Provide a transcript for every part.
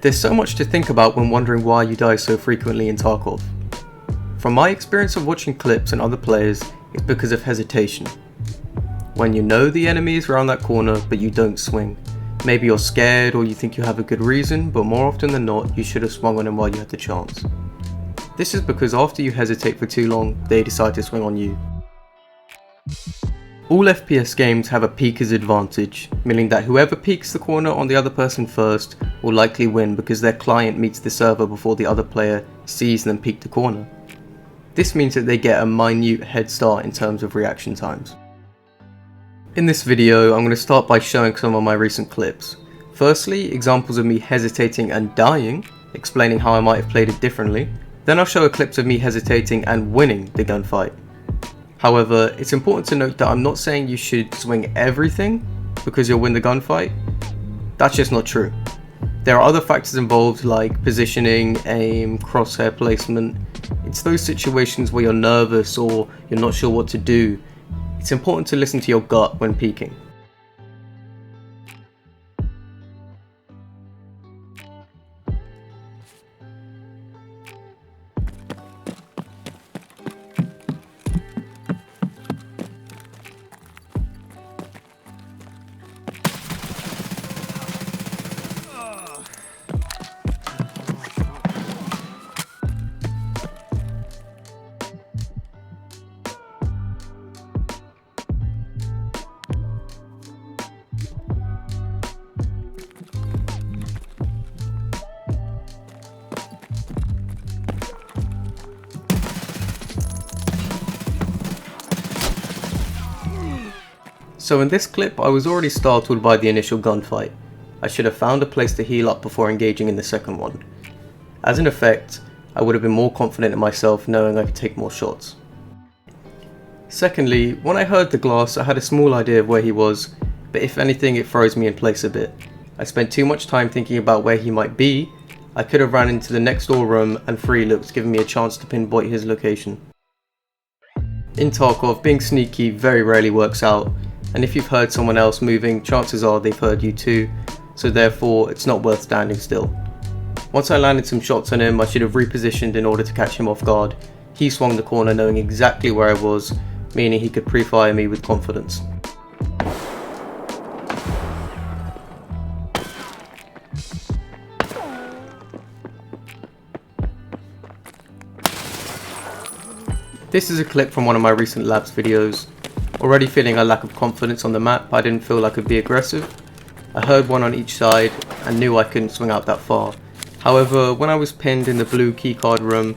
There's so much to think about when wondering why you die so frequently in Tarkov. From my experience of watching clips and other players, it's because of hesitation. When you know the enemy is around that corner but you don't swing. Maybe you're scared or you think you have a good reason, but more often than not you should have swung on him while you had the chance. This is because after you hesitate for too long, they decide to swing on you. All FPS games have a peeker's advantage, meaning that whoever peeks the corner on the other person first will likely win because their client meets the server before the other player sees them peek the corner. This means that they get a minute head start in terms of reaction times. In this video, I'm going to start by showing some of my recent clips. Firstly, examples of me hesitating and dying, explaining how I might have played it differently. Then I'll show clips of me hesitating and winning the gunfight. However, it's important to note that I'm not saying you should swing everything because you'll win the gunfight. That's just not true. There are other factors involved like positioning, aim, crosshair placement. It's those situations where you're nervous or you're not sure what to do. It's important to listen to your gut when peeking. So in this clip, I was already startled by the initial gunfight. I should have found a place to heal up before engaging in the second one. As an effect, I would have been more confident in myself knowing I could take more shots. Secondly, when I heard the glass, I had a small idea of where he was, but if anything it froze me in place a bit. I spent too much time thinking about where he might be. I could have ran into the next door room and free looks, giving me a chance to pinpoint his location. In Tarkov, being sneaky very rarely works out. And if you've heard someone else moving, chances are they've heard you too, so therefore it's not worth standing still. Once I landed some shots on him, I should have repositioned in order to catch him off guard. He swung the corner knowing exactly where I was, meaning he could pre-fire me with confidence. This is a clip from one of my recent labs videos. Already feeling a lack of confidence on the map, I didn't feel I could be aggressive. I heard one on each side and knew I couldn't swing out that far. However, when I was pinned in the blue keycard room,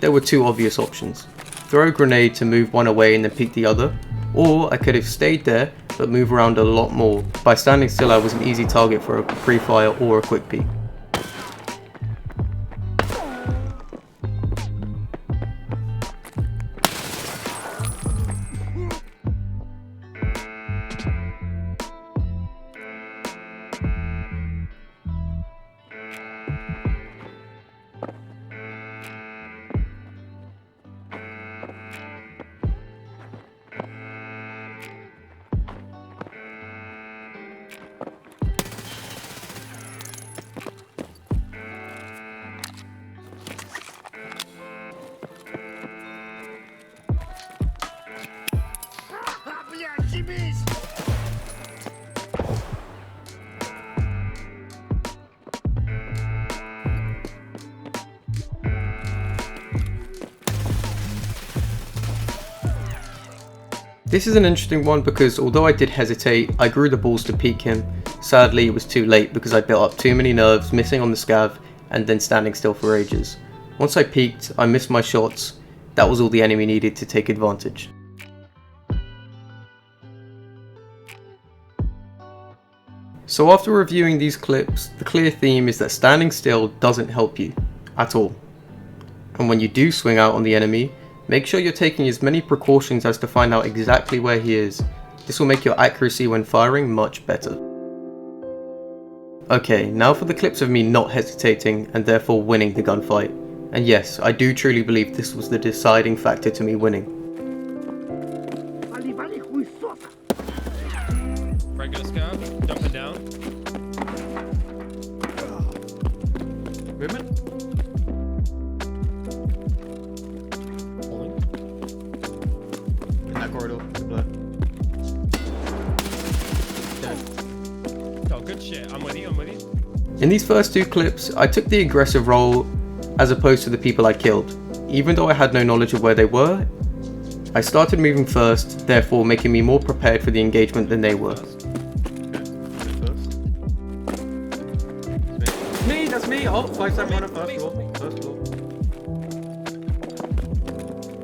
there were two obvious options. Throw a grenade to move one away and then peek the other, or I could have stayed there but move around a lot more. By standing still I was an easy target for a pre-fire or a quick peek. This is an interesting one because although I did hesitate, I grew the balls to peek him. Sadly it was too late because I built up too many nerves, missing on the scav and then standing still for ages. Once I peeked, I missed my shots. That was all the enemy needed to take advantage. So after reviewing these clips, the clear theme is that standing still doesn't help you at all. And when you do swing out on the enemy, make sure you're taking as many precautions as to find out exactly where he is. This will make your accuracy when firing much better. Okay, now for the clips of me not hesitating and therefore winning the gunfight. And yes, I do truly believe this was the deciding factor to me winning. Right, go scout, jumping down. Movement. Holding. In that corridor. Blur. Dead. Oh, good shit. I'm with you. I'm with you. In these first two clips, I took the aggressive role as opposed to the people I killed. Even though I had no knowledge of where they were, I started moving first, therefore making me more prepared for the engagement than they were. Me, that's me! Oh, 5-7 runner, first floor. First floor.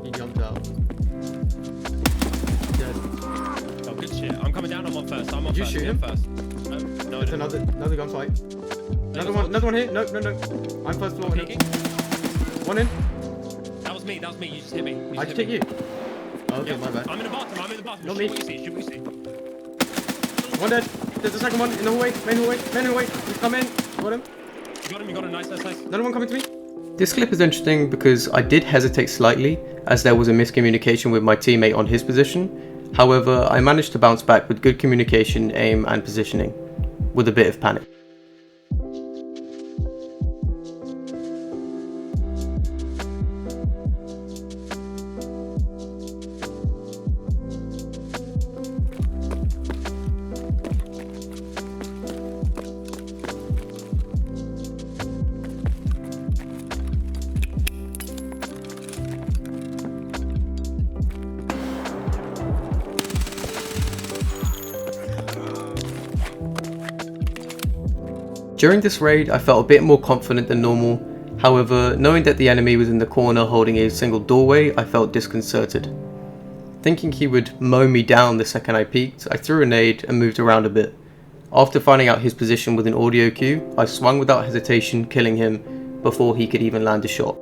He jumped out. Dead. Oh, good shit. I'm coming down. I'm on first. I'm on Did you first. shoot him? First. No, There's another gunfight. Another one here. No. I'm first floor. Peeking. One in. That was me. You just hit me. I just hit you. Oh, okay, Yep. my bad. I'm in the bathroom. Not Shoot me. what you see. Shoot what you see. One dead. There's a second one in the hallway. Main hallway. He's come in. Got him. You got him. Nice. Another one coming to me. This clip is interesting because I did hesitate slightly as there was a miscommunication with my teammate on his position. However, I managed to bounce back with good communication, aim and positioning, with a bit of panic. During this raid, I felt a bit more confident than normal. However, knowing that the enemy was in the corner holding a single doorway, I felt disconcerted. Thinking he would mow me down the second I peeked, I threw a nade and moved around a bit. After finding out his position with an audio cue, I swung without hesitation, killing him before he could even land a shot.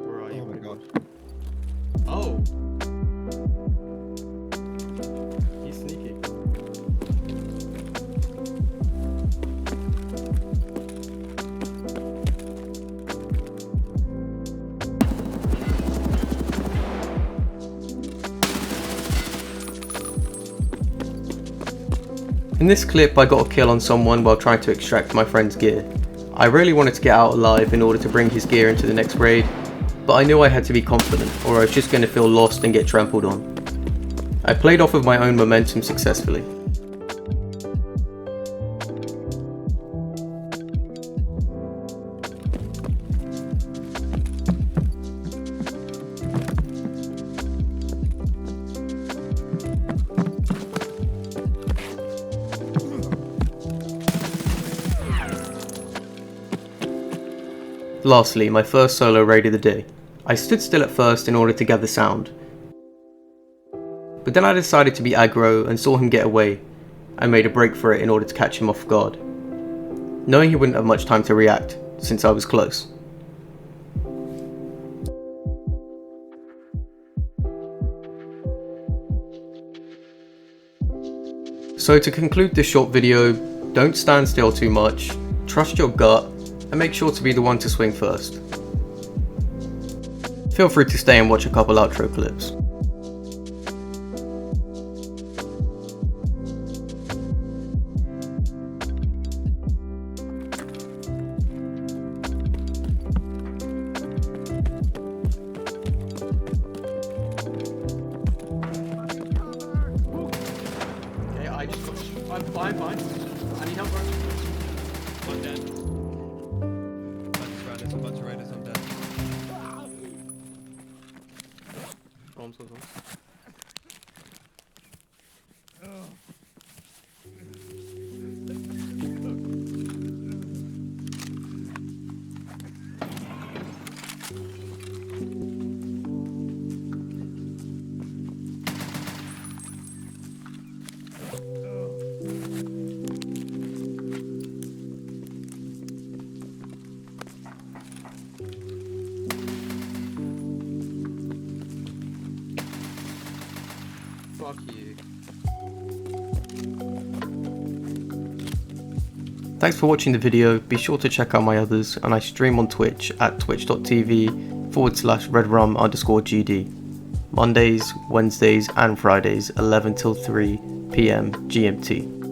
Where are you? Oh my god. Oh! He's sneaky. In this clip, I got a kill on someone while trying to extract my friend's gear. I really wanted to get out alive in order to bring his gear into the next raid, but I knew I had to be confident or I was just going to feel lost and get trampled on. I played off of my own momentum successfully. Lastly, my first solo raid of the day. I stood still at first in order to gather sound. But then I decided to be aggro and saw him get away. I made a break for it in order to catch him off guard, knowing he wouldn't have much time to react since I was close. So to conclude this short video, don't stand still too much, trust your gut, and make sure to be the one to swing first. Feel free to stay and watch a couple outro clips. Okay, I'm fine. I need help, bro. I'm dead. A bunch of raiders, I'm dead. Bombs. Fuck you. Thanks for watching the video. Be sure to check out my others, and I stream on Twitch at twitch.tv/redrum_GD. Mondays, Wednesdays and Fridays 11 till 3 p.m. GMT.